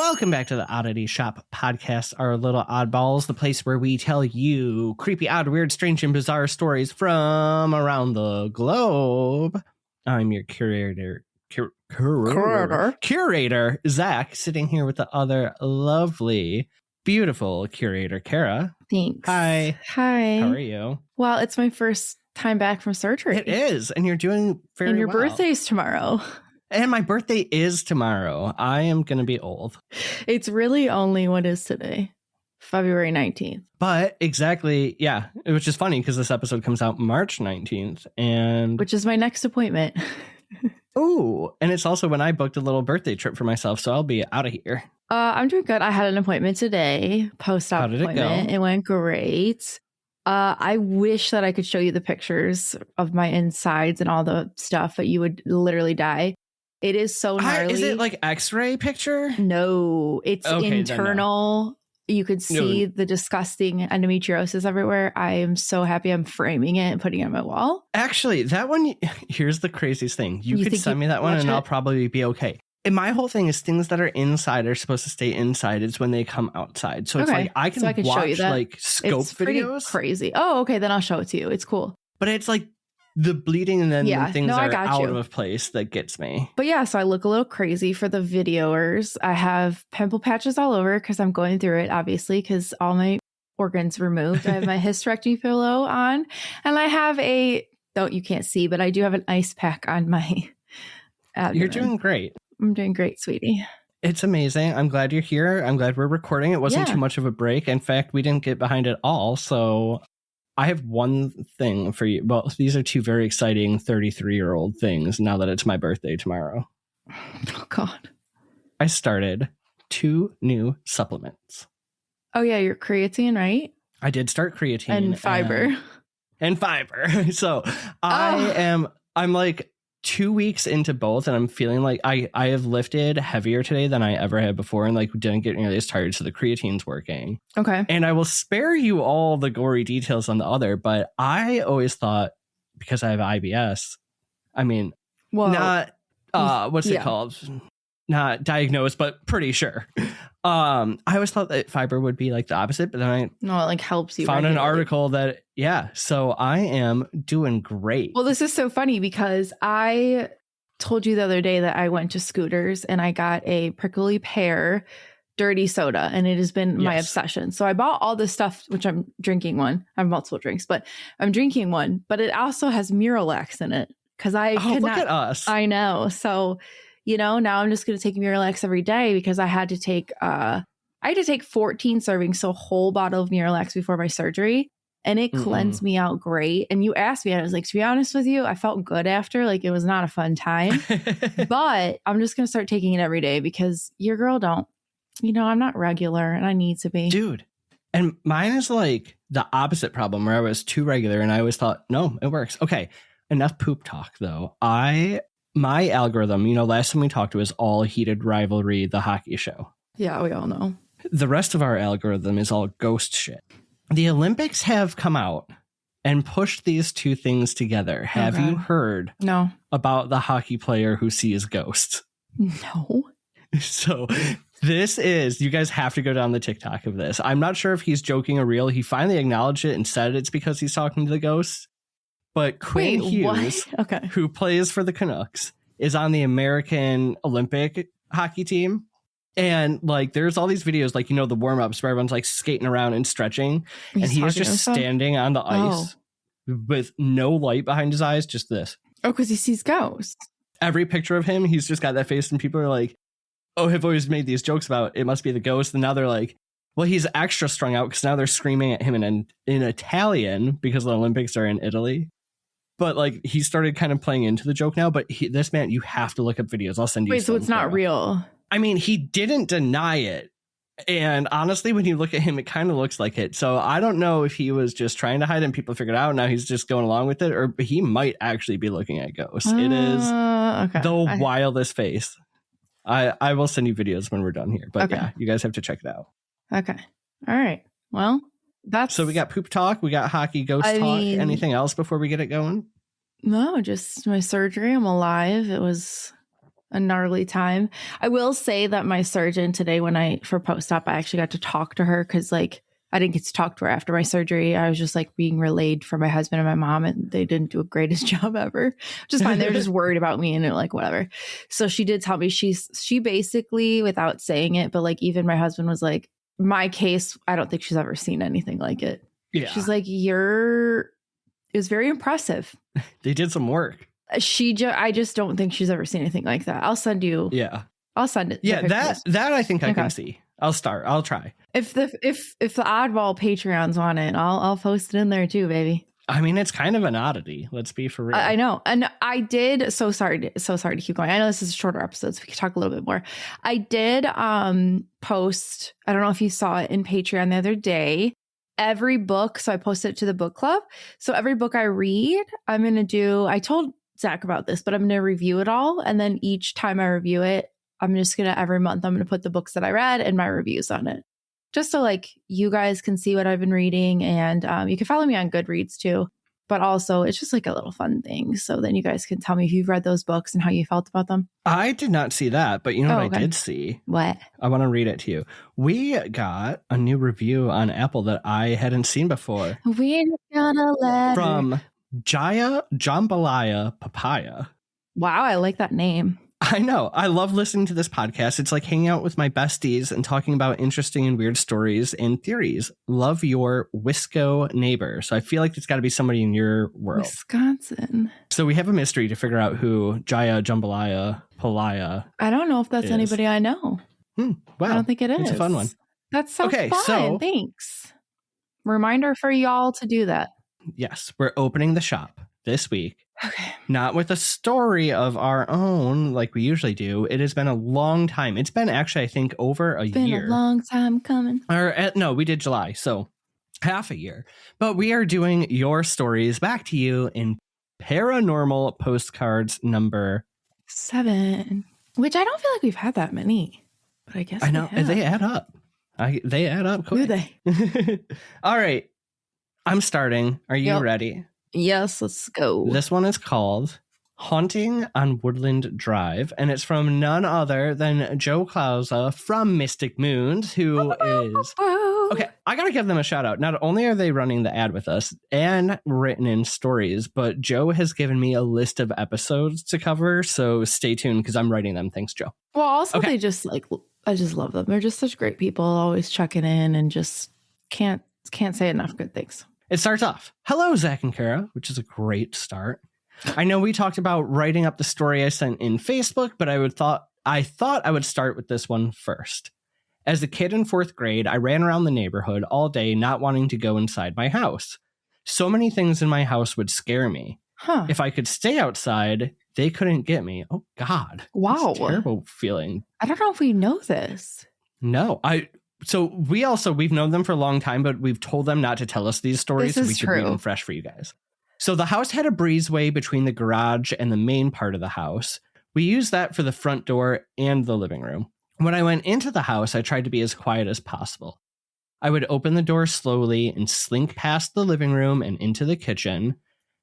Welcome back to the Oddity Shop podcast, our little oddballs, the place where we tell you creepy, odd, weird, strange, and bizarre stories from around the globe. I'm your curator, Zach, sitting here with the other lovely, beautiful curator, Kara. Thanks. Hi. How are you? Well, it's my first time back from surgery. It is, and you're doing very well. And your birthday's tomorrow. And my birthday is tomorrow. I am going to be old. It's really only, what is today? February 19th. But exactly, yeah. Which is funny because this episode comes out March 19th. Which is my next appointment. Oh, and it's also when I booked a little birthday trip for myself. So I'll be out of here. I'm doing good. I had an appointment today, post-op appointment. How did it go? It went great. I wish that I could show you the pictures of my insides and all the stuff, but you would literally die. It is so gnarly. Is it like X-ray picture? No, it's internal. No. You could see the disgusting endometriosis everywhere. I am so happy I'm framing it and putting it on my wall. Actually, that one, here's the craziest thing. You could send me that one and I'll probably be okay. And my whole thing is things that are inside are supposed to stay inside. It's when they come outside. So it's like I can watch show you that. Like scope it's videos. Crazy. Oh, okay. Then I'll show it to you. It's cool. But it's like the bleeding and then things are out of a place that gets me. But yeah, so I look a little crazy for the videoers. I have pimple patches all over because I'm going through it, obviously, because all my organs removed. I have my hysterectomy pillow on, and I have you can't see, but I do have an ice pack on my abdomen. You're doing great. I'm doing great, sweetie. It's amazing. I'm glad you're here. I'm glad we're recording. It wasn't too much of a break. In fact, we didn't get behind it all. So I have one thing for you. Well, these are two very exciting 33-year-old things now that it's my birthday tomorrow. Oh, God. I started 2 new supplements. Oh, yeah. Your creatine, right? I did start creatine. And fiber. And fiber. So I'm like 2 weeks into both, and I'm feeling like I have lifted heavier today than I ever had before, and like didn't get nearly as tired, so the creatine's working. Okay. And I will spare you all the gory details on the other, but I always thought, because I have IBS, I mean, not what's it called? Not diagnosed, but pretty sure. I always thought that fiber would be like the opposite, but then it like helps you. Found an article that so I am doing great. Well, this is so funny because I told you the other day that I went to Scooters and I got a prickly pear dirty soda, and it has been my obsession. So I bought all this stuff, which I'm drinking one. I have multiple drinks, but I'm drinking one, but it also has Miralax in it because look at us. I know. So now I'm just going to take Miralax every day because I had to take 14 servings, so a whole bottle of Miralax before my surgery, and it cleansed me out great. And you asked me, I was like, to be honest with you, I felt good after. Like, it was not a fun time, but I'm just going to start taking it every day because your girl don't. I'm not regular and I need to be. Dude. And mine is like the opposite problem where I was too regular and I always thought, no, it works. Okay. Enough poop talk though. My algorithm, last time we talked, was all Heated Rivalry, the hockey show. Yeah, we all know. The rest of our algorithm is all ghost shit. The Olympics have come out and pushed these two things together. Have you heard about the hockey player who sees ghosts? No. So this is, you guys have to go down the TikTok of this. I'm not sure if he's joking or real. He finally acknowledged it and said it's because he's talking to the ghosts. But Quinn Hughes, who plays for the Canucks, is on the American Olympic hockey team. And like, there's all these videos, like, the warm-ups where everyone's like skating around and stretching. And he is just standing on the ice with no light behind his eyes, just this. Oh, because he sees ghosts. Every picture of him, he's just got that face, and people are like, have always made these jokes about it must be the ghost. And now they're like, well, he's extra strung out because now they're screaming at him in Italian because the Olympics are in Italy. But like, he started kind of playing into the joke now. But this man, you have to look up videos. I'll send you. Wait, so it's not real? I mean, he didn't deny it. And honestly, when you look at him, it kind of looks like it. So I don't know if he was just trying to hide it and people figured it out. Now he's just going along with it, or he might actually be looking at ghosts. It is the wildest face. I will send you videos when we're done here. But yeah, you guys have to check it out. Okay. All right. Well, so we got poop talk. We got hockey ghost talk. Anything else before we get it going? No, just my surgery. I'm alive. It was a gnarly time. I will say that my surgeon today, for post-op, I actually got to talk to her because like I didn't get to talk to her after my surgery. I was just like being relayed for my husband and my mom, and they didn't do a greatest job ever. Which is fine. They were just worried about me and like whatever. So she did tell me she basically, without saying it, but like even my husband was like, my case, I don't think she's ever seen anything like it. Yeah. She's like, it was very impressive. They did some work. I just don't think she's ever seen anything like that. I'll send you. Yeah. I'll send it. Yeah, that I think I can see. I'll try. If the oddball Patreon's on it, I'll post it in there too, baby. I mean, it's kind of an oddity. Let's be for real. I know. And I did. So sorry to keep going. I know this is a shorter episode, so we can talk a little bit more. I did post, I don't know if you saw it in Patreon the other day, every book. So I posted it to the book club. So every book I read, I told Zach about this, but I'm going to review it all. And then each time I review it, every month, I'm going to put the books that I read and my reviews on it. Just so like you guys can see what I've been reading, and you can follow me on Goodreads too. But also it's just like a little fun thing. So then you guys can tell me if you've read those books and how you felt about them. I did not see that, but you know what I did see? What? I want to read it to you. We got a new review on Apple that I hadn't seen before. We're gonna let from Jaya Jambalaya Papaya. Wow, I like that name. I know. I love listening to this podcast. It's like hanging out with my besties and talking about interesting and weird stories and theories. Love your Wisco neighbor. So I feel like it's got to be somebody in your world. Wisconsin. So we have a mystery to figure out who Jaya Jambalaya Palaya I don't know if that's anybody I know. Wow. I don't think it is. It's a fun one. That sounds fun. So, thanks. Reminder for y'all to do that. Yes, we're opening the shop this week. Okay. Not with a story of our own like we usually do. It has been a long time. It's been actually, I think, over a year. Been a long time coming. No, we did July, so half a year. But we are doing your stories back to you in Paranormal Postcards number 7, which I don't feel like we've had that many. But I guess I know they add up. They add up quick. Do they? All right, I'm starting. Are you ready? Yes, let's go. This one is called Haunting on Woodland Drive, and it's from none other than Joe Clausa from Mystic Moons, who is... Okay, I gotta give them a shout out. Not only are they running the ad with us and written in stories, but Joe has given me a list of episodes to cover, so stay tuned because I'm writing them. Thanks, Joe. Well, also they just I just love them. They're just such great people, always checking in and just can't say enough good things. It starts off, hello, Zach and Kara, which is a great start. I know we talked about writing up the story I sent in Facebook, but I thought I would start with this one first. As a kid in 4th grade, I ran around the neighborhood all day, not wanting to go inside my house. So many things in my house would scare me. If I could stay outside, they couldn't get me. Oh, God. Wow. That's a terrible feeling. I don't know if we know this. No, So we've known them for a long time, but we've told them not to tell us these stories so we could read them fresh for you guys. So the house had a breezeway between the garage and the main part of the house. We used that for the front door and the living room. When I went into the house, I tried to be as quiet as possible. I would open the door slowly and slink past the living room and into the kitchen,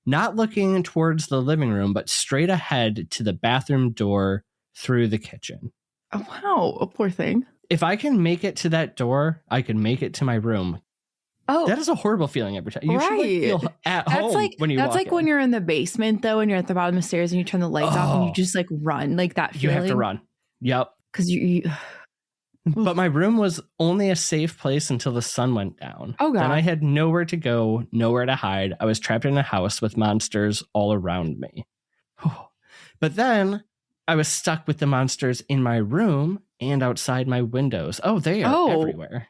not looking towards the living room, but straight ahead to the bathroom door through the kitchen. Oh, wow. A poor thing. If I can make it to that door, I can make it to my room. Oh, that is a horrible feeling every time. You should feel at home when you walk in. That's like when you're in the basement, though, and you're at the bottom of the stairs and you turn the lights off and you just like run, like that feeling. You have to run. Yep. Because you But my room was only a safe place until the sun went down. Oh, God. Then I had nowhere to go, nowhere to hide. I was trapped in a house with monsters all around me. But then I was stuck with the monsters in my room and outside my windows. Oh, they are everywhere.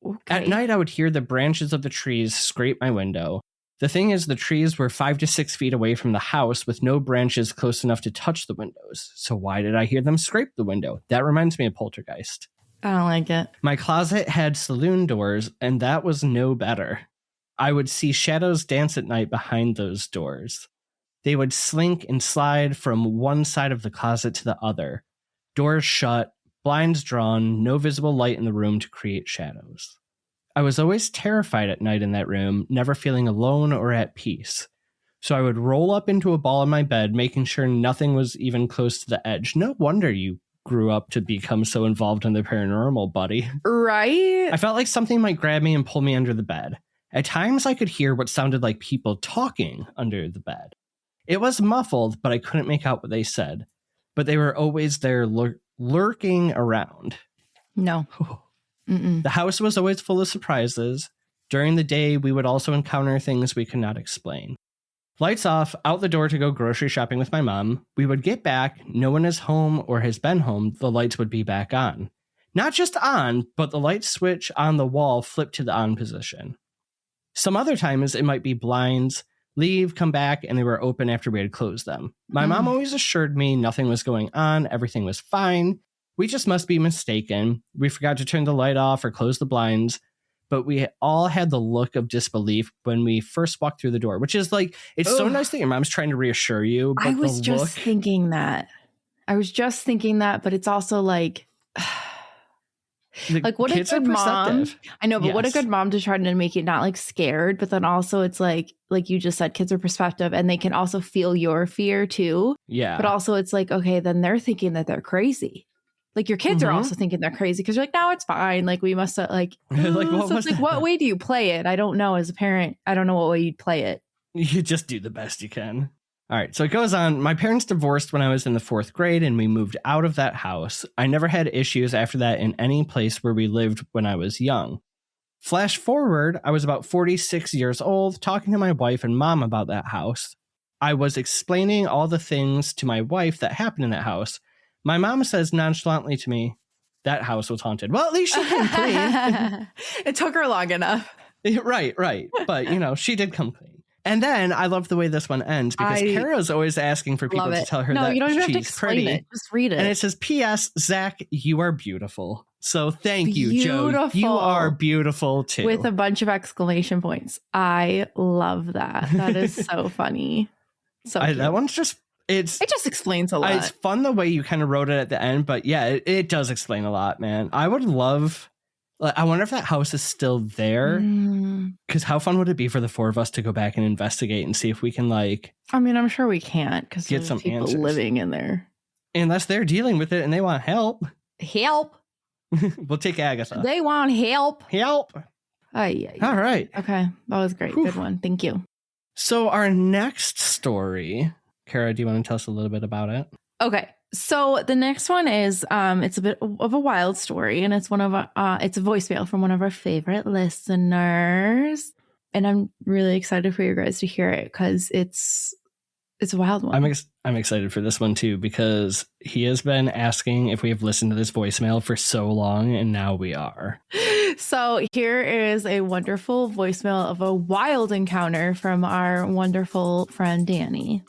Okay. At night, I would hear the branches of the trees scrape my window. The thing is, the trees were 5 to 6 feet away from the house with no branches close enough to touch the windows. So why did I hear them scrape the window? That reminds me of Poltergeist. I don't like it. My closet had saloon doors, and that was no better. I would see shadows dance at night behind those doors. They would slink and slide from one side of the closet to the other. Doors shut, blinds drawn, no visible light in the room to create shadows. I was always terrified at night in that room, never feeling alone or at peace. So I would roll up into a ball in my bed, making sure nothing was even close to the edge. No wonder you grew up to become so involved in the paranormal, buddy. Right? I felt like something might grab me and pull me under the bed. At times I could hear what sounded like people talking under the bed. It was muffled, but I couldn't make out what they said. But they were always there lurking around. No. The house was always full of surprises. During the day, we would also encounter things we could not explain. Lights off, out the door to go grocery shopping with my mom. We would get back, no one is home or has been home, the lights would be back on. Not just on, but the light switch on the wall flipped to the on position. Some other times it might be blinds, leave, come back, and they were open after we had closed them. My mom always assured me nothing was going on, everything was fine. We just must be mistaken. We forgot to turn the light off or close the blinds. But we all had the look of disbelief when we first walked through the door, which is like, it's so nice that your mom's trying to reassure you. But I was just thinking that. But it's also like what a good mom. I know, but what a good mom to try to make it not like scared, but then also it's like you just said, kids are perspective and they can also feel your fear too. Yeah. But also it's like, okay, then they're thinking that they're crazy. Like your kids are also thinking they're crazy because you're like, no, it's fine. Like we must like, what way do you play it? I don't know. As a parent, I don't know what way you'd play it. You just do the best you can. All right. So it goes on. My parents divorced when I was in the 4th grade and we moved out of that house. I never had issues after that in any place where we lived when I was young. Flash forward, I was about 46 years old, talking to my wife and mom about that house. I was explaining all the things to my wife that happened in that house. My mom says nonchalantly to me, that house was haunted. Well, at least she came clean. It took her long enough. Right. But, she did come clean. And then I love the way this one ends because Kara's always asking for people to tell her that you don't even have to she's explain pretty. It. Just read it. And it says, P.S. Zach, you are beautiful. So thank you, Joe. You are beautiful, too. With a bunch of exclamation points. I love that. That is so funny. So that one's just... It just explains a lot. It's fun the way you kind of wrote it at the end, but yeah, it does explain a lot, man. I would love... I wonder if that house is still there. Because how fun would it be for the 4 of us to go back and investigate and see if we can I mean, I'm sure we can't because get some people answers living in there. Unless they're dealing with it and they want help. Help. We'll take Agatha. They want help. Help. All right. Okay. That was great. Whew. Good one. Thank you. So our next story, Kara, do you want to tell us a little bit about it? Okay. So the next one is it's a bit of a wild story, and it's it's a voicemail from one of our favorite listeners, and I'm really excited for you guys to hear it because it's a wild one. I'm excited for this one too because he has been asking if we have listened to this voicemail for so long, and now we are. So here is a wonderful voicemail of a wild encounter from our wonderful friend Danny.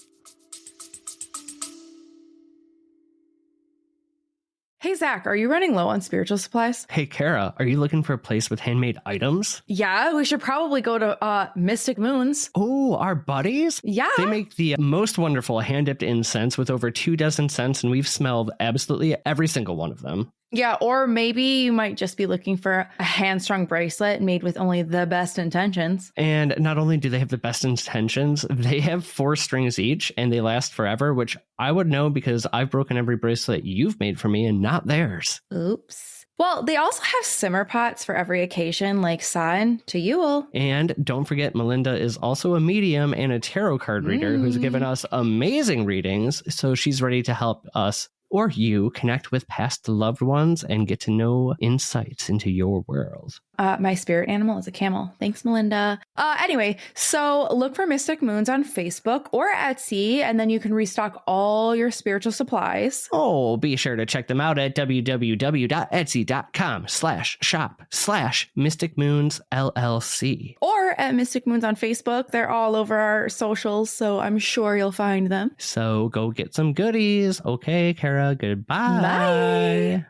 Hey, Zach, are you running low on spiritual supplies? Hey, Kara, are you looking for a place with handmade items? Yeah, we should probably go to Mystic Moons. Oh, our buddies? Yeah. They make the most wonderful hand-dipped incense with over 24 scents, and we've smelled absolutely every single one of them. Yeah, or maybe you might just be looking for a hand-strung bracelet made with only the best intentions. And not only do they have the best intentions, they have 4 strings each, and they last forever, which I would know because I've broken every bracelet you've made for me and not theirs. Oops. Well, they also have simmer pots for every occasion, like sign to Yule. And don't forget, Melinda is also a medium and a tarot card reader who's given us amazing readings, so she's ready to help us or you connect with past loved ones and get to know insights into your world. My spirit animal is a camel. Thanks, Melinda. Anyway, so look for Mystic Moons on Facebook or Etsy, and then you can restock all your spiritual supplies. Oh, be sure to check them out at www.etsy.com/shop/Mystic Moons LLC. Or at Mystic Moons on Facebook. They're all over our socials, so I'm sure you'll find them. So go get some goodies. Okay, Kara, goodbye. Bye.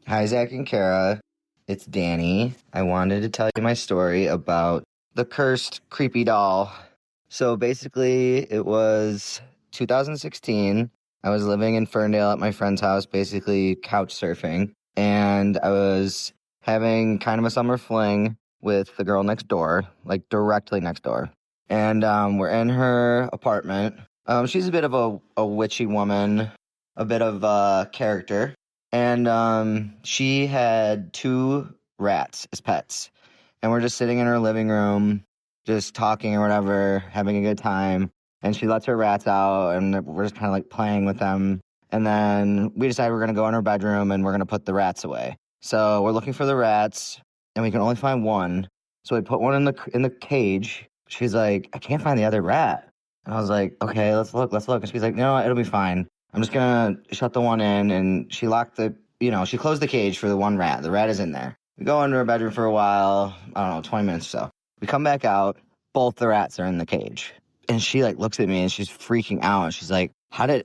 Hi, Zach and Kara. It's Danny. I wanted to tell you my story about the cursed creepy doll. So basically, it was 2016. I was living in Ferndale at my friend's house, basically couch surfing. And I was having kind of a summer fling with the girl next door, like directly next door. And we're in her apartment. She's a bit of a witchy woman, a bit of a character. And she had 2 rats as pets. And we're just sitting in her living room, just talking or whatever, having a good time. And she lets her rats out, and we're just kind of like playing with them. And then we decided we're going to go in her bedroom and we're going to put the rats away. So we're looking for the rats, and we can only find one. So we put one in the cage. She's like, I can't find the other rat. And I was like, okay, let's look. And she's like, no, it'll be fine. I'm just going to shut the one in. And she locked she closed the cage for the one rat. The rat is in there. We go into her bedroom for a while, I don't know, 20 minutes or so. We come back out, both the rats are in the cage. And she like looks at me and she's freaking out. And she's like, how did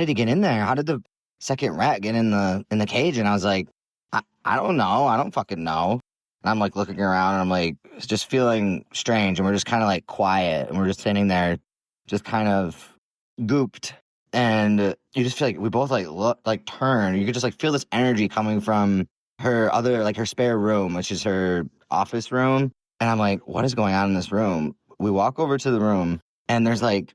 he get in there? How did the second rat get in the cage? And I was like, I don't know. I don't fucking know. And I'm like looking around and I'm like just feeling strange. And we're just kind of like quiet. And we're just sitting there just kind of gooped. And you just feel like we both like look, like turn. You could just like feel this energy coming from her spare room, which is her office room. And I'm like, what is going on in this room? We walk over to the room and there's like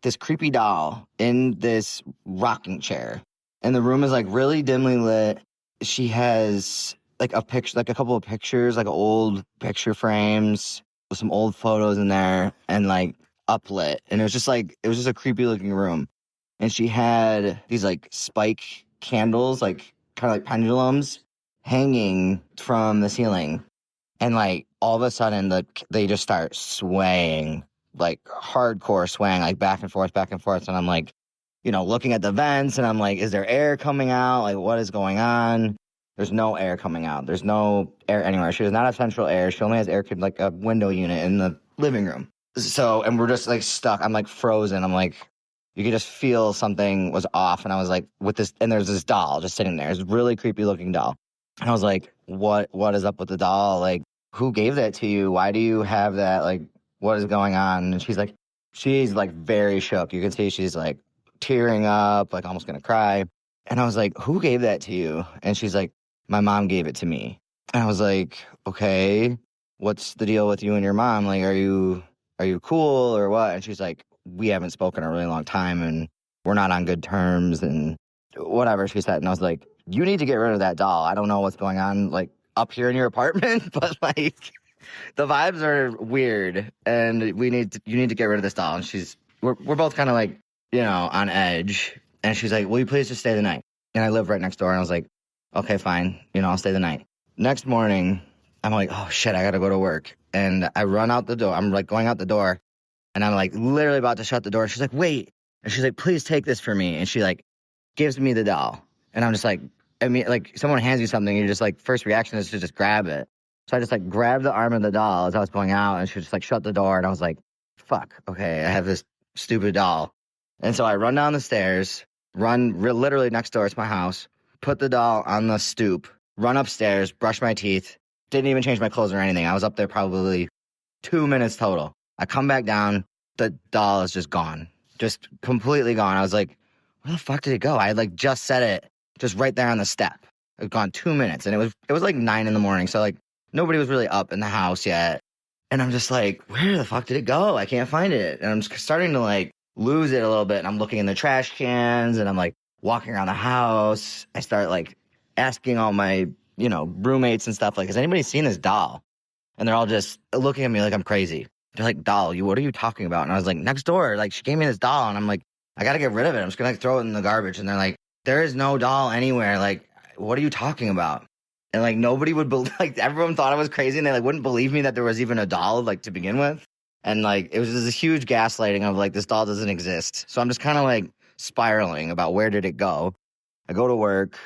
this creepy doll in this rocking chair. And the room is like really dimly lit. She has like a picture, like a couple of pictures, like old picture frames with some old photos in there and like uplit. And it was just a creepy looking room. And she had these like spike candles, like kind of like pendulums hanging from the ceiling. And like all of a sudden they just start swaying, like hardcore swaying, like back and forth. And I'm like, looking at the vents and I'm like, is there air coming out? Like what is going on? There's no air coming out. There's no air anywhere. She does not have central air. She only has air, like a window unit in the living room. So, and we're just like stuck. I'm like frozen. I'm like, you could just feel something was off. And I was like, and there's this doll just sitting there. It's a really creepy looking doll. And I was like, what is up with the doll? Like, who gave that to you? Why do you have that? Like, what is going on? And she's like very shook. You can see she's like tearing up, like almost gonna cry. And I was like, who gave that to you? And she's like, my mom gave it to me. And I was like, okay, what's the deal with you and your mom? Like, are you cool or what? And she's like, we haven't spoken in a really long time and we're not on good terms and whatever she said. And I was like, you need to get rid of that doll. I don't know what's going on, like, up here in your apartment, but, like, the vibes are weird, and you need to get rid of this doll. And we're both kind of, like, on edge. And she's like, will you please just stay the night? And I live right next door, and I was like, okay, fine. I'll stay the night. Next morning, I'm like, oh, shit, I got to go to work. And I run out the door. I'm, like, going out the door, and I'm, like, literally about to shut the door. She's like, wait. And she's like, please take this for me. And she, like, gives me the doll. And I'm just like, like, someone hands you something, you're just like, first reaction is to just grab it. So I just like grabbed the arm of the doll as I was going out, and she just like shut the door. And I was like, fuck, okay, I have this stupid doll. And so I run down the stairs, literally next door to my house, put the doll on the stoop, run upstairs, brush my teeth, didn't even change my clothes or anything. I was up there probably 2 minutes total. I come back down, the doll is just gone, just completely gone. I was like, where the fuck did it go? I had like just set it just right there on the step. It had gone 2 minutes, and it was like 9 a.m. So like nobody was really up in the house yet. And I'm just like, where the fuck did it go? I can't find it. And I'm just starting to like lose it a little bit. And I'm looking in the trash cans, and I'm like walking around the house. I start like asking all my, roommates and stuff, like, has anybody seen this doll? And they're all just looking at me like I'm crazy. They're like, doll, what are you talking about? And I was like, next door, like, she gave me this doll. And I'm like, I got to get rid of it. I'm just going to throw it in the garbage. And they're like, there is no doll anywhere. Like, what are you talking about? And like, nobody would like, everyone thought I was crazy, and they like wouldn't believe me that there was even a doll, like, to begin with. And like, it was just this huge gaslighting of like, this doll doesn't exist. So I'm just kind of like spiraling about where did it go? I go to work,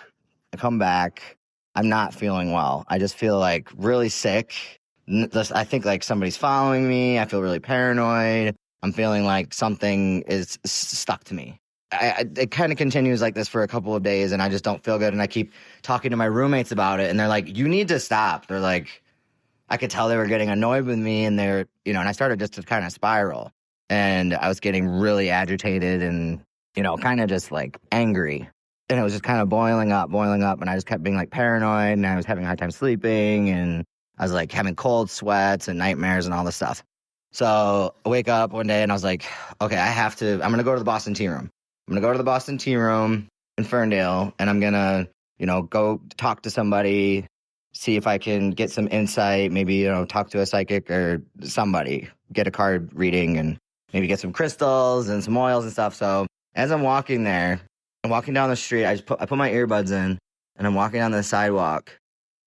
I come back, I'm not feeling well. I just feel like really sick. I think like somebody's following me. I feel really paranoid. I'm feeling like something is stuck to me. It kind of continues like this for a couple of days, and I just don't feel good. And I keep talking to my roommates about it, and they're like, you need to stop. They're like, I could tell they were getting annoyed with me, and and I started just to kind of spiral. And I was getting really agitated and, kind of just like angry. And it was just kind of boiling up. And I just kept being like paranoid, and I was having a hard time sleeping. And I was like having cold sweats and nightmares and all this stuff. So I wake up one day and I was like, okay, I'm going to go to the Boston Tea Room. I'm going to go to the Boston Tea Room in Ferndale, and I'm going to, go talk to somebody, see if I can get some insight, maybe, talk to a psychic or somebody, get a card reading and maybe get some crystals and some oils and stuff. So as I'm walking there, I'm walking down the street, I put my earbuds in and I'm walking down the sidewalk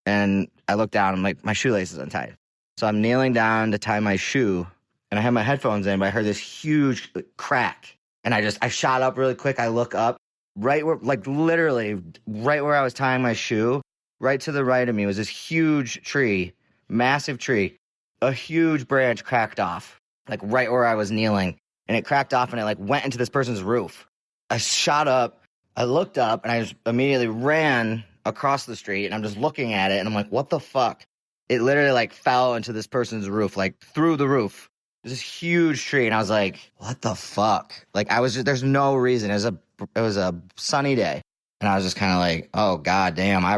and I look down, I'm like, my shoelace is untied. So I'm kneeling down to tie my shoe and I have my headphones in, but I heard this huge crack. And I shot up really quick. I look up literally right where I was tying my shoe, right to the right of me was this huge tree, massive tree. A huge branch cracked off, like right where I was kneeling. And it cracked off and it went into this person's roof. I shot up, I looked up, and I just immediately ran across the street. And I'm just looking at it and I'm like, what the fuck? It literally fell into this person's roof, through the roof. This huge tree, and I was like, "What the fuck?" There's no reason. It was a sunny day, and I was just kind of like, "Oh god damn, I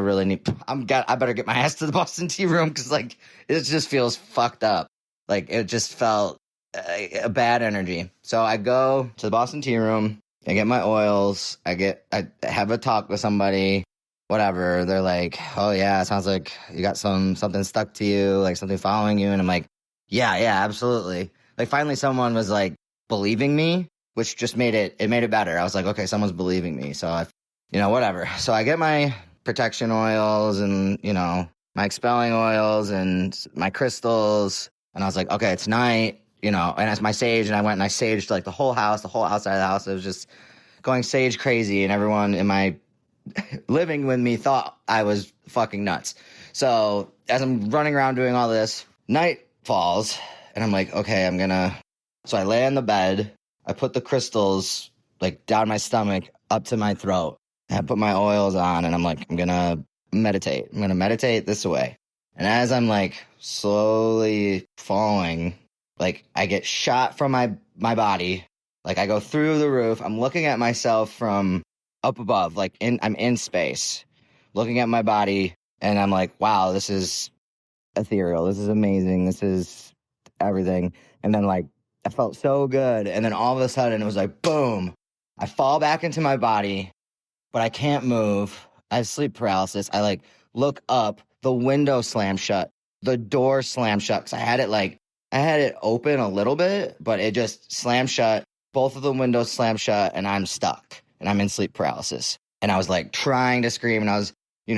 better get my ass to the Boston Tea Room because it just feels fucked up. It just felt a bad energy." So I go to the Boston Tea Room. I get my oils. I have a talk with somebody. Whatever. They're like, "Oh yeah, it sounds like you got something stuck to you, something following you," and I'm like, Yeah, absolutely. Finally someone was believing me, which just made it better. I was like, okay, someone's believing me. So whatever. So I get my protection oils and, my expelling oils and my crystals. And I was like, okay, it's night, and it's my sage. And I went and I saged the whole house, the whole outside of the house. It was just going sage crazy. And everyone in my living with me thought I was fucking nuts. So as I'm running around doing all this, night falls, and I'm like, okay, so I lay on the bed, I put the crystals down my stomach up to my throat, and I put my oils on, and I'm like, I'm gonna meditate this away. And as I'm slowly falling, I get shot from my body, I go through the roof. I'm looking at myself from up above, I'm in space, looking at my body, and I'm like, wow, this is ethereal. This is amazing. This is everything. And then I felt so good. And then all of a sudden it was boom. I fall back into my body, but I can't move. I have sleep paralysis. I look up, the window slammed shut, the door slammed shut. Cause I had it open a little bit, but it just slammed shut. Both of the windows slammed shut and I'm stuck and I'm in sleep paralysis. And I was trying to scream and I was and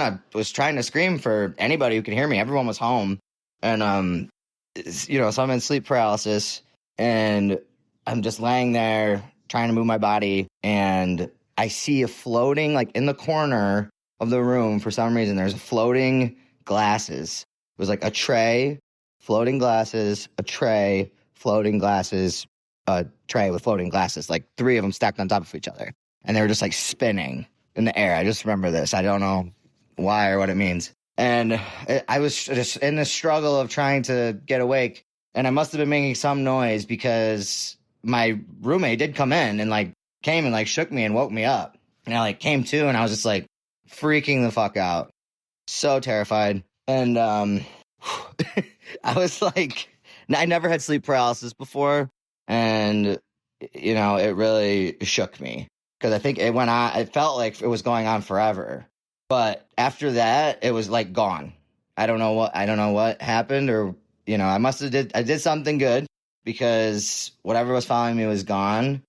I was trying to scream for anybody who could hear me. Everyone was home. And, so I'm in sleep paralysis and I'm just laying there trying to move my body. And I see a floating, in the corner of the room, for some reason, there's floating glasses. It was a tray, floating glasses, a tray, floating glasses, a tray with floating glasses, 3 of them stacked on top of each other. And they were just spinning in the air. I just remember this. I don't know why or what it means. And I was just in the struggle of trying to get awake. And I must have been making some noise because my roommate did come in and came and shook me and woke me up. And I came to and I was just freaking the fuck out. So terrified. And I was I never had sleep paralysis before. And, it really shook me. Because I think it felt like it was going on forever. But after that, it was gone. I don't know what happened, or, I did something good because whatever was following me was gone.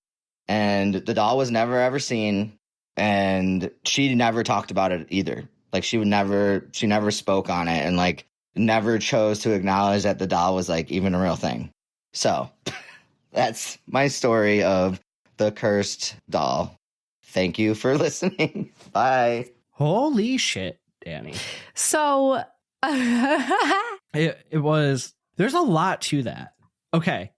And the doll was never ever seen. And she never talked about it either. She never spoke on it and never chose to acknowledge that the doll was even a real thing. So that's my story of the cursed doll. Thank you for listening. Bye. Holy shit, Danny. So it was, there's a lot to that. Okay.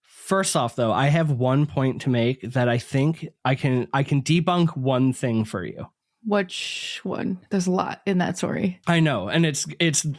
First off, though, I have one point to make that I think I can debunk one thing for you. Which one? There's a lot in that story. I know, and it's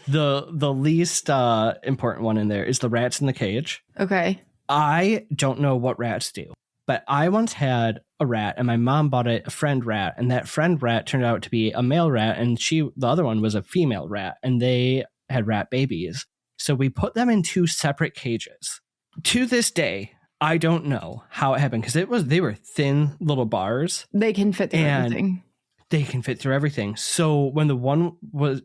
the least important one in there is the rats in the cage. Okay. I don't know what rats do. but I once had a rat and my mom bought a friend rat, and that friend rat turned out to be a male rat, and the other one was a female rat, and they had rat babies. So we put them in 2 separate cages. To this day, I don't know how it happened because they were thin little bars. They can fit through everything. They can fit through everything. So when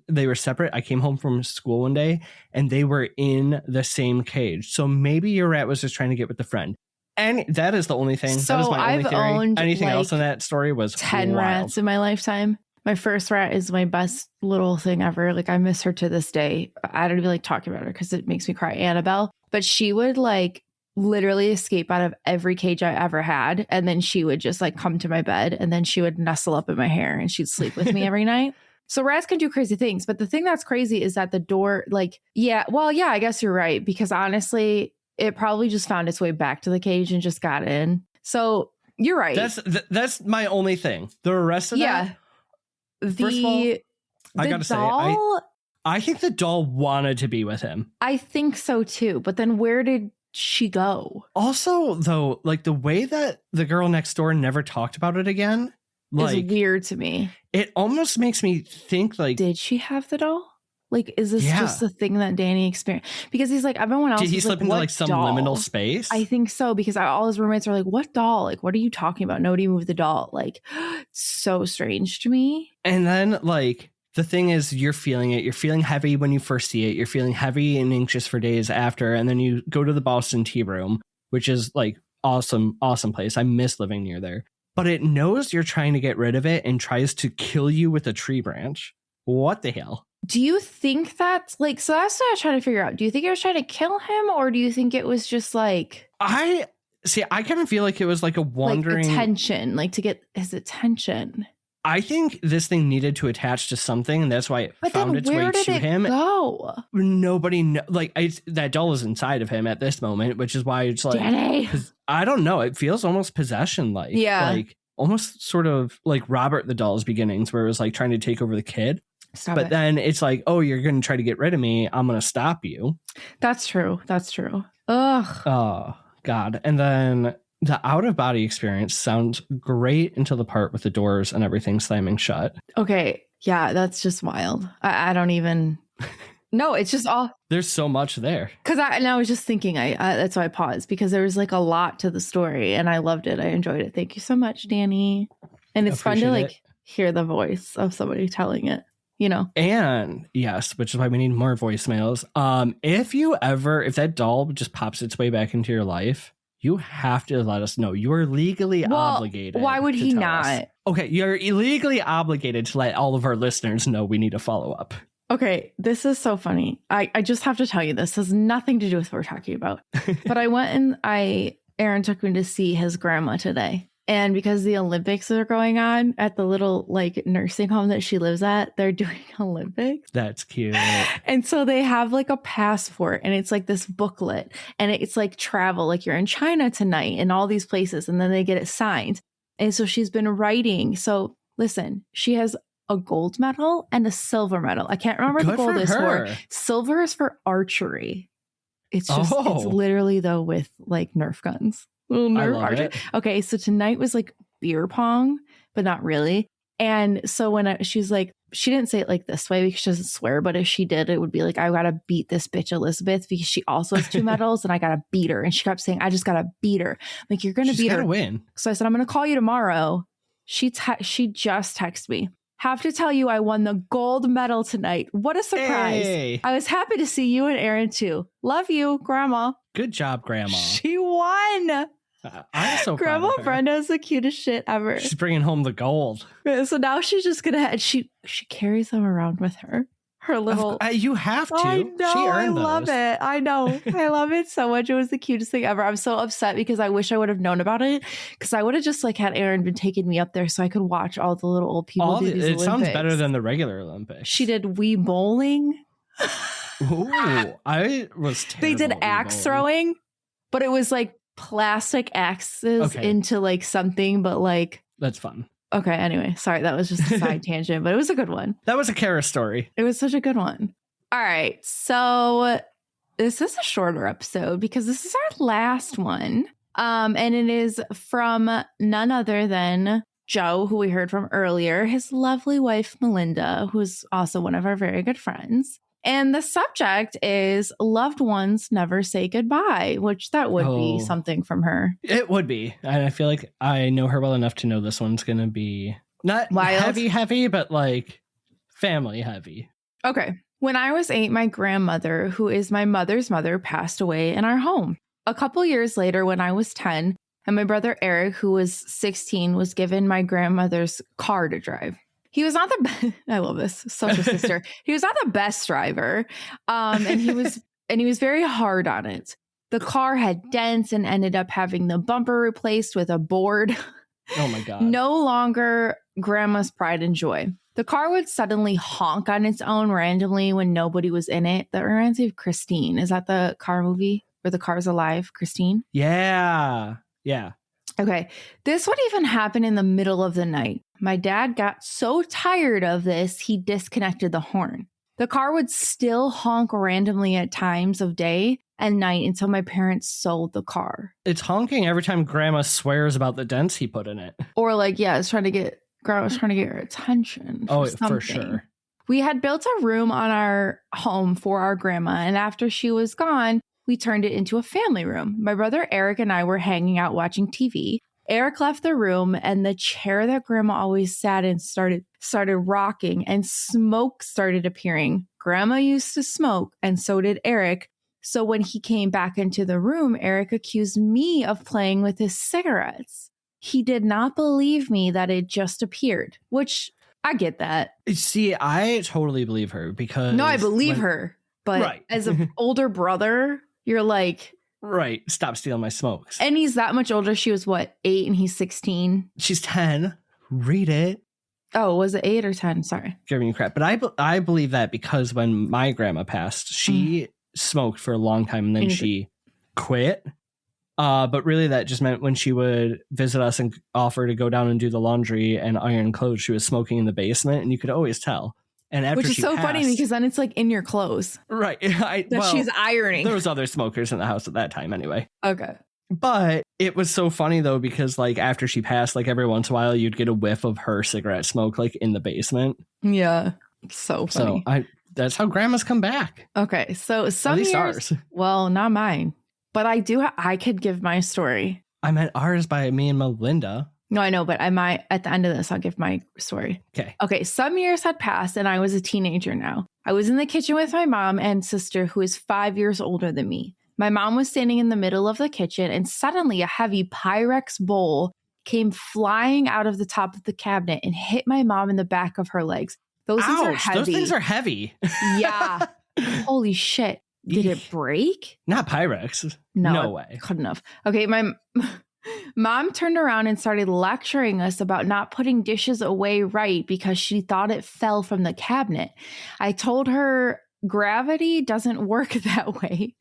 they were separate, I came home from school one day and they were in the same cage. So maybe your rat was just trying to get with the friend. And that is the only thing. So that is my only theory. Owned anything else in that story was 10 wild. Rats in my lifetime. My first rat is my best little thing ever. Like, I miss her to this day. I don't even like talking about her because it makes me cry. Annabelle. But she would like literally escape out of every cage I ever had. And then she would just like come to my bed and then she would nestle up in my hair and she'd sleep with me every night. So rats can do crazy things. But the thing that's crazy is that the door, like, yeah, I guess you're right. Because honestly, it probably just found its way back to the cage and just got in. So you're right. That's my only thing. The rest of that. First of all, I gotta say, I think the doll wanted to be with him. I think so too. But then where did she go? Also, though, like the way that the girl next door never talked about it again, like, is weird to me. It almost makes me think like, did she have the doll? Like, is this just the thing that Danny experienced? Because he's like, everyone else. Did he slip into like some liminal space? I think so, because all his roommates are like, what doll? Like, what are you talking about? Nobody moved the doll. Like, so strange to me. And then like, the thing is, you're feeling it. You're feeling heavy when you first see it. You're feeling heavy and anxious for days after. And then you go to the Boston Tea Room, which is like awesome place. I miss living near there. But it knows you're trying to get rid of it and tries to kill you with a tree branch. What the hell? Do you think that's like, so that's what I was trying to figure out. Do you think it was trying to kill him, or do you think it was just like, I kind of feel like it was like a wandering, like attention, like to get his attention. I think this thing needed to attach to something, and that's why it found its way to him. Go? Nobody that doll is inside of him at this moment, which is why it's like, Danny. I don't know. It feels almost possession-like. Yeah. Like almost sort of like Robert the Doll's beginnings, where it was like trying to take over the kid. But then it's like, oh, you're going to try to get rid of me. I'm going to stop you. That's true. Ugh. Oh, God. And then the out-of-body experience sounds great until the part with the doors and everything slamming shut. Okay. Yeah, that's just wild. I don't even... No, it's just all... There's so much there. Because I was just thinking, that's why I paused, because there was like a lot to the story and I loved it. I enjoyed it. Thank you so much, Danny. And it's fun to like hear the voice of somebody telling it. You know, and yes, which is why we need more voicemails. If that doll just pops its way back into your life, you have to let us know. You are legally obligated. Why would he not? Us. Okay, you're illegally obligated to let all of our listeners know we need a follow up. Okay, this is so funny. I just have to tell you, this has nothing to do with what we're talking about. But I went and Aaron took me to see his grandma today. And because the Olympics are going on at the little like nursing home that she lives at, they're doing Olympics. That's cute. And so they have like a passport and it's like this booklet and it's like travel, like you're in China tonight and all these places. And then they get it signed. And so she's been writing. So listen, she has a gold medal and a silver medal. I can't remember what the gold is for. Silver is for archery. It's just, it's literally though with like Nerf guns. Little Nerf archery. Okay, so tonight was like beer pong, but not really. And so when she's like, she didn't say it like this way because she doesn't swear, but if she did, it would be like, I gotta beat this bitch Elizabeth because she also has 2 medals and I gotta beat her. And she kept saying, I just gotta beat her. I'm like, you're gonna beat her. Win. So I said, I'm gonna call you tomorrow. She just texted me. Have to tell you, I won the gold medal tonight. What a surprise. Hey. I was happy to see you and Aaron too. Love you, Grandma. Good job, Grandma. She won. I'm so Grandma Brenda is the cutest shit ever. She's bringing home the gold. So now she's just gonna. She carries them around with her. Her little. You have to. I know. She earned I love it. I know. I love it so much. It was the cutest thing ever. I'm so upset because I wish I would have known about it. Because I would have just like had Aaron been taking me up there so I could watch all the little old people do these Olympics. It sounds better than the regular Olympics. She did Wii bowling. Ooh, I was terrible. They did axe throwing, but it was like plastic axes into like something, but like that's fun. Okay, anyway, sorry, that was just a side tangent, but it was a good one. That was a Kara story. It was such a good one. All right, so this is a shorter episode because this is our last one. And it is from none other than Joe, who we heard from earlier, his lovely wife, Melinda, who's also one of our very good friends. And the subject is loved ones never say goodbye, which that would be something from her. It would be. And I feel like I know her well enough to know this one's going to be not wild, heavy, but like family heavy. Okay. When I was 8, my grandmother, who is my mother's mother, passed away in our home. A couple years later, when I was 10, and my brother Eric, who was 16, was given my grandmother's car to drive. He was not the best. I love this. Such a sister. He was not the best driver. And he was very hard on it. The car had dents and ended up having the bumper replaced with a board. Oh my God. No longer grandma's pride and joy. The car would suddenly honk on its own randomly when nobody was in it. That reminds me of Christine. Is that the car movie where the car's alive? Christine? Yeah. Yeah. Okay. This would even happen in the middle of the night. My dad got so tired of this, he disconnected the horn. The car would still honk randomly at times of day and night until my parents sold the car. It's honking every time grandma swears about the dents he put in it. Or like, yeah, grandma was trying to get her attention. For sure. We had built a room on our home for our grandma, and after she was gone, we turned it into a family room. My brother Eric and I were hanging out watching TV. Eric left the room, and the chair that grandma always sat in started rocking, and smoke started appearing. Grandma used to smoke, and so did Eric. So when he came back into the room, Eric accused me of playing with his cigarettes. He did not believe me that it just appeared, which I get that. See, I totally believe her because... No, I believe her. But as an older brother, you're like... Right. Stop stealing my smokes. And he's that much older. She was what, 8 and he's 16? She's 10. Read it. Oh, was it 8 or 10? Sorry. Giving you crap. But I believe that because when my grandma passed, she smoked for a long time and then she quit. But really that just meant when she would visit us and offer to go down and do the laundry and iron clothes, she was smoking in the basement and you could always tell. And after Which is so funny because then it's like in your clothes. Right. She's ironing. There was other smokers in the house at that time anyway. Okay. But it was so funny though, because like after she passed, like every once in a while you'd get a whiff of her cigarette smoke like in the basement. Yeah. So funny. So that's how grandmas come back. Okay. So some years, ours. Well, not mine, but I could give my story. I meant ours by me and Melinda. No, I know, but at the end of this, I'll give my story. Okay. Some years had passed and I was a teenager now. I was in the kitchen with my mom and sister, who is 5 years older than me. My mom was standing in the middle of the kitchen and suddenly a heavy Pyrex bowl came flying out of the top of the cabinet and hit my mom in the back of her legs. Those things are heavy. Those things are heavy. Yeah. Holy shit. Did it break? Not Pyrex. No way. Couldn't have. Okay, my mom turned around and started lecturing us about not putting dishes away right because she thought it fell from the cabinet. I told her gravity doesn't work that way.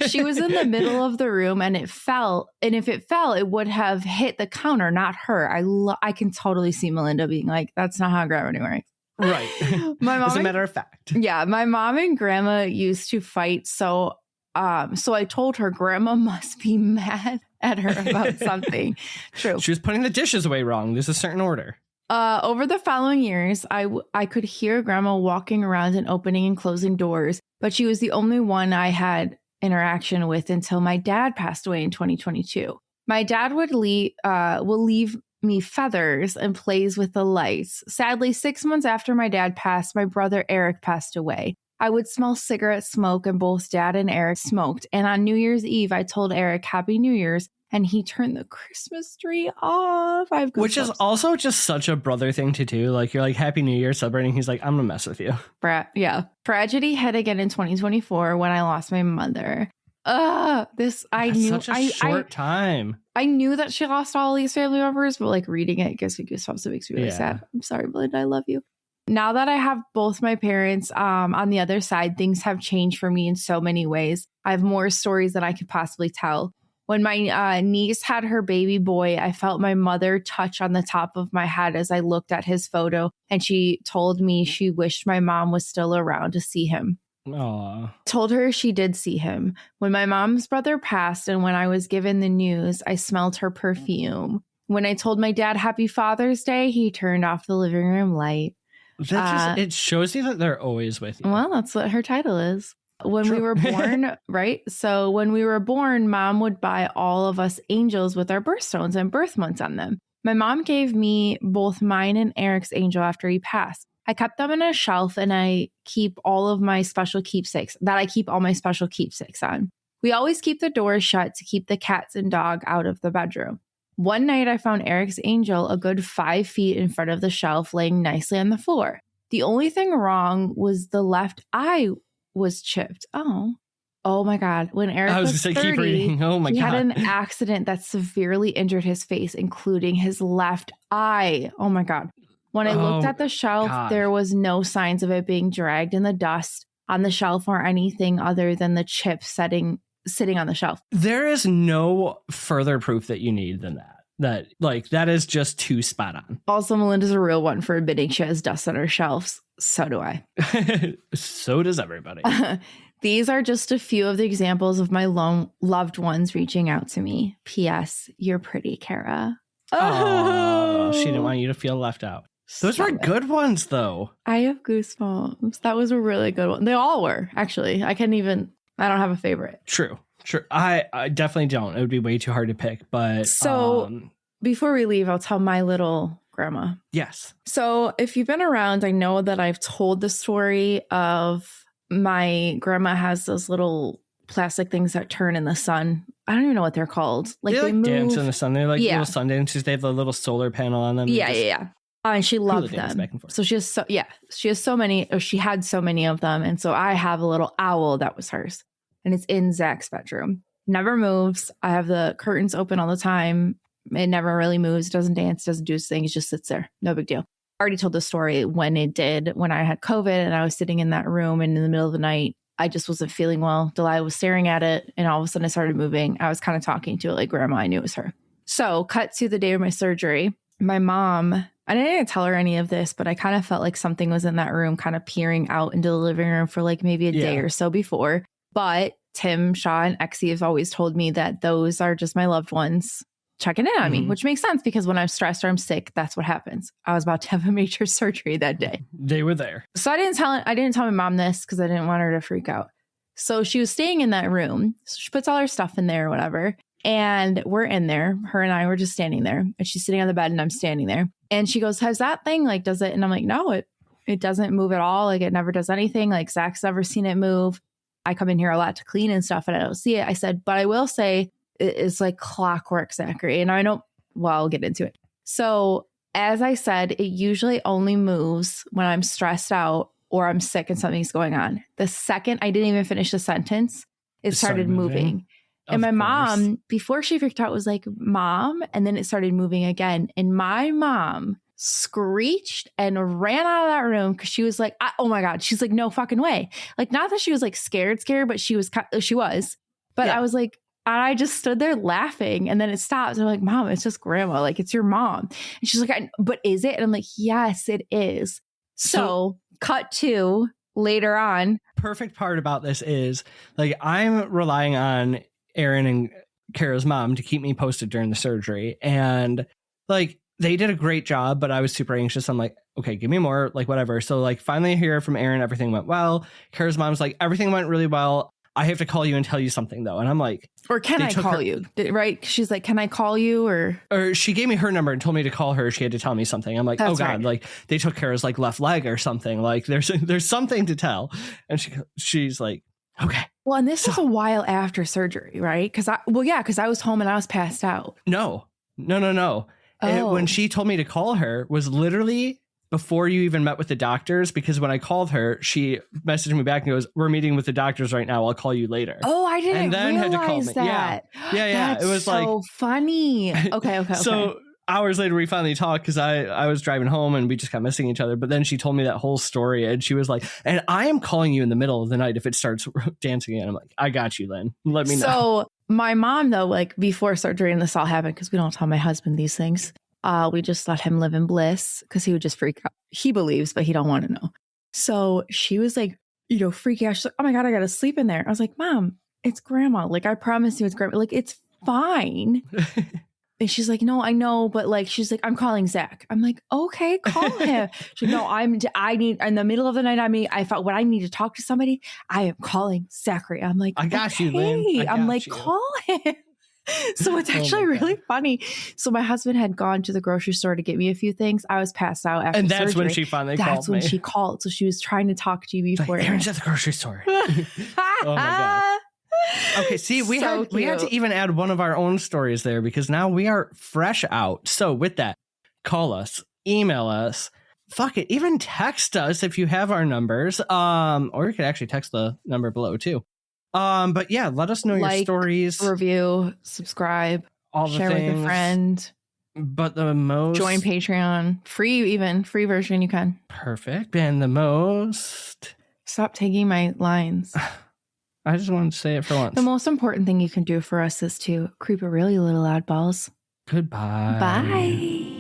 She was in the middle of the room and it fell. And if it fell, it would have hit the counter, not her. I can totally see Melinda being like, that's not how gravity works. Right. My mom, as a matter of fact. Yeah. My mom and grandma used to fight. So I told her grandma must be mad at her about something. True. She was putting the dishes away wrong. There's a certain order. Over the following years, I could hear grandma walking around and opening and closing doors, but she was the only one I had interaction with until my dad passed away in 2022. My dad will leave me feathers and plays with the lights. Sadly, 6 months after my dad passed, my brother Eric passed away. I would smell cigarette smoke and both Dad and Eric smoked. And on New Year's Eve, I told Eric Happy New Year's and he turned the Christmas tree off. Which is also just such a brother thing to do. Like you're like Happy New Year celebrating. He's like, I'm gonna mess with you. Yeah. Tragedy hit again in 2024 when I lost my mother. Such a short time. I knew that she lost all these family members, but like reading it gives me goosebumps. It makes me really sad. I'm sorry, Melinda. I love you. Now that I have both my parents on the other side, things have changed for me in so many ways. I have more stories than I could possibly tell. When my niece had her baby boy, I felt my mother touch on the top of my head as I looked at his photo, and she told me she wished my mom was still around to see him. Aww. Told her she did see him. When my mom's brother passed and when I was given the news, I smelled her perfume. When I told my dad Happy Father's Day, he turned off the living room light. It shows you that they're always with you. Well, that's what her title is. When True. we were born, right? So when we were born, Mom would buy all of us angels with our birthstones and birth months on them. My mom gave me both mine and Eric's angel after he passed. I kept them on a shelf and I keep all my special keepsakes on. We always keep the doors shut to keep the cats and dog out of the bedroom. One night I found Eric's angel a good 5 feet in front of the shelf laying nicely on the floor. The only thing wrong was the left eye was chipped. Oh my God. When Eric was 30, keep reading. Oh my he God. had an accident that severely injured his face, including his left eye. Oh my God. When I looked at the shelf, there was no signs of it being dragged in the dust on the shelf or anything other than the chip sitting on the shelf. There is no further proof that you need than that. That is just too spot on. Also, Melinda's a real one for admitting she has dust on her shelves. So do I. So does everybody. These are just a few of the examples of my loved ones reaching out to me. P.S. You're pretty, Kara. Oh, she didn't want you to feel left out. Those were good ones, though. I have goosebumps. That was a really good one. They all were, actually. I don't have a favorite. True. I definitely don't. It would be way too hard to pick. But so before we leave, I'll tell my little grandma. Yes. So if you've been around, I know that I've told the story of my grandma has those little plastic things that turn in the sun. I don't even know what they're called. They move. dance in the sun. They're little sun dances. They have the little solar panel on them. Yeah. And she loved them. So she has so many, or she had so many of them. And so I have a little owl that was hers. And it's in Zach's bedroom. Never moves. I have the curtains open all the time. It never really moves. It doesn't dance, doesn't do its thing. It just sits there. No big deal. I already told the story when I had COVID and I was sitting in that room and in the middle of the night, I just wasn't feeling well. Delilah was staring at it and all of a sudden I started moving. I was kind of talking to it like grandma. I knew it was her. So cut to the day of my surgery. My mom, I didn't tell her any of this, but I kind of felt like something was in that room kind of peering out into the living room for like maybe a day or so before. But Tim, Shaw, and Exie have always told me that those are just my loved ones checking in on me, which makes sense because when I'm stressed or I'm sick, that's what happens. I was about to have a major surgery that day. They were there. So I didn't tell my mom this because I didn't want her to freak out. So she was staying in that room. So she puts all her stuff in there or whatever. And we're in there. Her and I were just standing there. And she's sitting on the bed and I'm standing there. And she goes, has that thing, does it? And I'm like, no, it doesn't move at all. It never does anything. Zach's never seen it move. I come in here a lot to clean and stuff and I don't see it. I said, but I will say it's like clockwork, Zachary. And I'll get into it. So as I said, it usually only moves when I'm stressed out or I'm sick and something's going on. The second I didn't even finish the sentence, it started moving. And my mom, before she freaked out, was like, Mom. And then it started moving again. And my mom screeched and ran out of that room because she was like, oh my God. She's like, no fucking way. Not that she was scared, but she was. But I was like, I just stood there laughing and then it stopped. I'm like, Mom, it's just grandma. It's your mom. And she's like, but is it? And I'm like, yes, it is. So cut to later on. Perfect part about this is I'm relying on Aaron and Kara's mom to keep me posted during the surgery. And they did a great job, but I was super anxious. I'm like, okay, give me more, whatever. So finally I hear from Aaron, everything went well. Kara's mom's like, everything went really well. I have to call you and tell you something though. And I'm like, or can I call you? Right. She's like, can I call you? Or she gave me her number and told me to call her. She had to tell me something. I'm like, that's oh God, right. They took Kara's left leg or something. There's something to tell. And she's like, okay. Well, and this was a while after surgery, right? Because I was home and I was passed out. No. Oh. When she told me to call her was literally before you even met with the doctors, because when I called her, she messaged me back and goes, we're meeting with the doctors right now. I'll call you later. Oh, I didn't and then realize had to call me. that. Yeah. That's it was so funny. Okay. So hours later, we finally talked because I was driving home and we just kept missing each other. But then she told me that whole story and she was like, and I am calling you in the middle of the night if it starts dancing again. I'm like, I got you, Lynn. Let me know. So my mom, though, before surgery and this all happened, because we don't tell my husband these things. We just let him live in bliss because he would just freak out. He believes, but he don't want to know. So she was freaky out. She's like, oh my God, I got to sleep in there. I was like, Mom, it's grandma. Like, I promise you it's grandma. Like, it's fine. And she's like, no, I know. But like, she's like, I'm calling Zach. I'm like, okay, call him. She's like, no, I need, in the middle of the night, I felt when I need to talk to somebody, I am calling Zachary. I'm like, I got you, Lynn. I'm like, call him. So it's actually really funny. So my husband had gone to the grocery store to get me a few things. I was passed out after and that's surgery. when she finally called me. That's when she called. So she was trying to talk to you before. Like, Aaron's at the grocery store. Oh my God. Okay, see, we had to even add one of our own stories there because now we are fresh out. So with that, call us, email us, fuck it, even text us if you have our numbers. Or you could actually text the number below too. But yeah, let us know your stories. Review, subscribe, all the share things. with a friend. But the most join Patreon. Free version you can. Perfect. And the most stop taking my lines. I just wanted to say it for once. The most important thing you can do for us is to creep a really little oddballs. Goodbye. Bye.